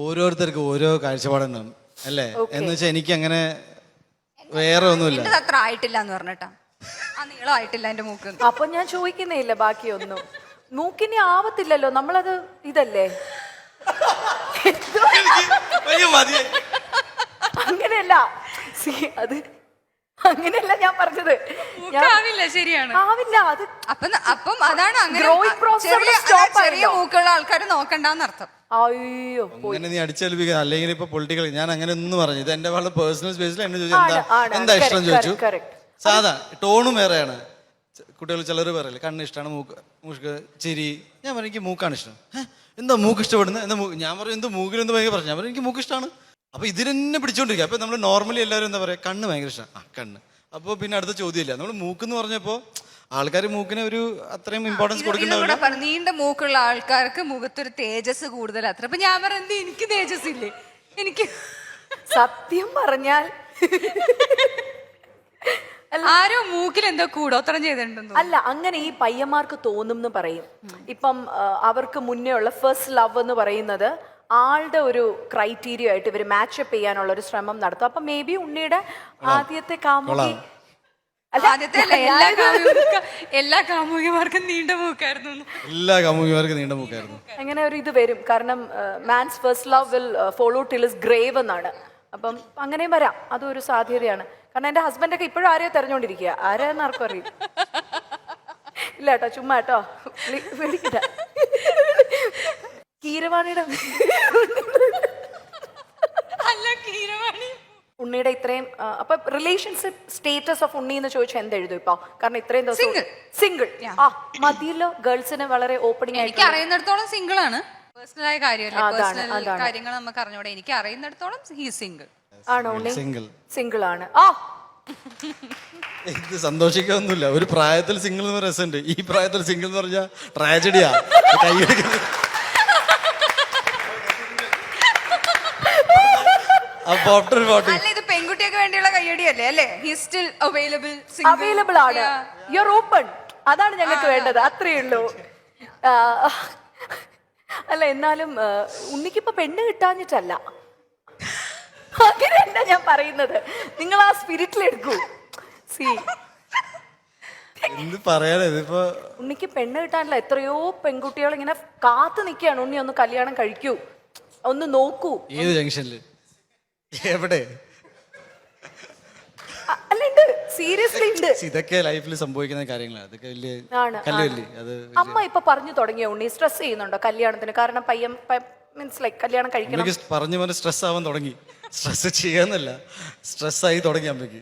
ഓരോരുത്തർക്ക് ഓരോ കാഴ്ചപ്പാടുണ്ടാവും അല്ലേ? എന്ന് വെച്ചാൽ എനിക്ക് അങ്ങനെ വേറെ ഒന്നുമില്ല. അത്ര ആയിട്ടില്ല എന്ന് പറഞ്ഞിട്ടാ, ആ നീളം ആയിട്ടില്ല എന്റെ മൂക്ക്. അപ്പൊ ഞാൻ ചോദിക്കുന്നേ ഇല്ല ബാക്കിയൊന്നും. മൂക്കിനി ആവത്തില്ലല്ലോ, നമ്മളത് ഇതല്ലേ. അങ്ങനെയല്ല, അത് അങ്ങനെയല്ല ഞാൻ പറഞ്ഞത്. ശരിയാണ്, ആവില്ല അത്. അപ്പം അതാണ് അങ്ങനെ ചെറിയ മൂക്കുള്ള ആൾക്കാർ നോക്കണ്ടെന്നർത്ഥം. അയ്യോ, അങ്ങനെ നീ അടിച്ചേൽപ്പിക്കുക. അല്ലെങ്കിൽ ഇപ്പൊ പൊളിറ്റിക്കൽ ഞാൻ അങ്ങനെ ഒന്നും പറഞ്ഞു. ഇത് എന്റെ വളരെ പേഴ്സണൽ സ്പേസിൽ എന്നെ ചോദിച്ചു എന്താ ഇഷ്ടം ചോദിച്ചു. സാധാ ടോണും വേറെയാണ്. കുട്ടികൾ ചിലർ പറയില്ല കണ്ണ് ഇഷ്ടമാണ്, മൂക്ക് ചിരി. ഞാൻ പറയും എനിക്ക് മൂക്കാണ് ഇഷ്ടം. എന്താ മൂക്ക് ഇഷ്ടപ്പെടുന്നത്? എന്താ ഞാൻ പറയും എന്ത് മൂക്കിലെന്ത് ഭയങ്കര പ്രശ്നം. ഞാൻ പറയും എനിക്ക് മൂക്ക് ഇഷ്ടമാണ്. അപ്പൊ ഇതിനെന്നെ പിടിച്ചോണ്ടിരിക്കുക. അപ്പൊ നമ്മൾ നോർമലി എല്ലാവരും എന്താ പറയാ കണ്ണ് ഭയങ്കര ഇഷ്ടം. കണ്ണ്. അപ്പോൾ പിന്നെ അടുത്ത ചോദ്യമില്ല. നമ്മൾ മൂക്കെന്ന് പറഞ്ഞപ്പോ ആൾക്കാർ മൂക്കിന് ഒരു അത്രയും ഇമ്പോർട്ടൻസ് കൊടുക്കണ്ടാവില്ല. നീണ്ട മൂക്കുള്ള ആൾക്കാർക്ക് മുഖത്തൊരു തേജസ് കൂടുതൽ അത്ര. അപ്പൊ ഞാൻ പറയുന്നത് എനിക്ക് തേജസ് ഇല്ലേ? എനിക്ക് സത്യം പറഞ്ഞാൽ ആരോ മൂക്കിൽ എന്തോ കൂടോത്രം ചെയ്തിട്ടുണ്ടോ? അല്ല, അങ്ങനെ ഈ പയ്യന്മാർക്ക് തോന്നും എന്ന് പറയും. ഇപ്പം അവർക്ക് മുന്നേ ഉള്ള ഫസ്റ്റ് ലവ് എന്ന് പറയുന്നത് ആളുടെ ഒരു ക്രൈറ്റീരിയ ആയിട്ട് ഇവർ മാച്ചപ്പ് ചെയ്യാനുള്ള ഒരു ശ്രമം നടത്തും. അപ്പൊ മേ ബി ഉണ്ണിയുടെ ആദ്യത്തെ കാമുകി എല്ലാ കാമുകിമാർക്കും നീണ്ട മൂക്കായിരുന്നു. എല്ലാ കാമുകിമാർക്കും നീണ്ട മൂക്കായിരുന്നു. അങ്ങനെ ഒരു ഇത് വരും. കാരണം man's first love will follow till is grave എന്നാണ്. അപ്പം അങ്ങനെയും വരാം, അതും ഒരു സാധ്യതയാണ്. കാരണം എന്റെ ഹസ്ബൻഡൊക്കെ ഇപ്പോഴും ആരെയോ തെരഞ്ഞോണ്ടിരിക്കുക. ആരെയെന്ന് ആർക്കും അറിയും. ഇല്ല കേട്ടോ, ചുമ്മാ കേട്ടോ, വിളിക്കട്ടെ. കീരവാണിയുടെ ഉണ്ണിയുടെ ഇത്രയും അപ്പൊ റിലേഷൻഷിപ്പ് സ്റ്റേറ്റസ് ഓഫ് ഉണ്ണി എന്ന് ചോദിച്ചാൽ എന്തെഴുതും ഇപ്പൊ? കാരണം ഇത്രയും ദിവസം സിംഗിൾ മതിയല്ലോ. ഗേൾസിന് വളരെ ഓപ്പണിംഗ് ആയിട്ട്. എനിക്ക് അറിയുന്നിടത്തോളം സിംഗിൾ ആണ്. പേഴ്സണൽ ആയ കാര്യങ്ങൾ നമുക്ക് അറിഞ്ഞൂടെ. എനിക്ക് അറിയുന്നിടത്തോളം ഹീ സിംഗിൾ ആണോ? ഉണ്ണി സിംഗിൾ ആണ്. ഇത് സന്തോഷിക്കൊന്നുമില്ല. ഒരു പ്രായത്തിൽ സിംഗിൾ എന്ന് രസമുണ്ട്. ഈ പ്രായത്തിൽ സിംഗിൾ എന്ന് പറഞ്ഞാൽ ട്രാജഡിയാ. ഇത് പെൺകുട്ടിയൊക്കെ വേണ്ടിയുള്ള കയ്യടിയല്ലേ അല്ലേ? അവൈലബിൾ ആണ്. You are open. അതാണ് ഞങ്ങൾക്ക് വേണ്ടത്. അത്രയേ ഉള്ളൂ. അല്ല, എന്നാലും ഉണ്ണിക്കിപ്പോ പെണ്ണ് കിട്ടാഞ്ഞിട്ടല്ല, അങ്ങനെയല്ല ഞാൻ പറയുന്നത്. നിങ്ങൾ ആ സ്പിരിറ്റിലെടുക്കൂ. ഉണ്ണിക്ക് പെണ്ണ് കിട്ടാനില്ല. എത്രയോ പെൺകുട്ടികൾ ഇങ്ങനെ കാത്തു നിൽക്കുകയാണ്. ഉണ്ണി ഒന്ന് കല്യാണം കഴിക്കൂ, ഒന്ന് നോക്കൂ. ഏത് ജംഗ്ഷനില് എവിടെ? അല്ലുണ്ട്, സീരിയസ്ലി ഉണ്ട്. ഇതൊക്കെ ലൈഫിൽ സംഭവിക്കുന്ന കാര്യങ്ങളാണ്. അതൊക്കെ വലിയ അമ്മ ഇപ്പൊ പറഞ്ഞു തുടങ്ങിയ ഉണ്ണി സ്ട്രെസ് ചെയ്യുന്നുണ്ടോ കല്യാണത്തിന്? കാരണം പയ്യൻ മീൻസ് ലൈക്ക് കല്യാണം കഴിക്കണം പറഞ്ഞു സ്ട്രെസ് ആവാൻ തുടങ്ങി. സ്ട്രെസ് ചെയ്യാന്നല്ല, സ്ട്രെസ് ആയി തുടങ്ങി അമ്മയ്ക്ക്.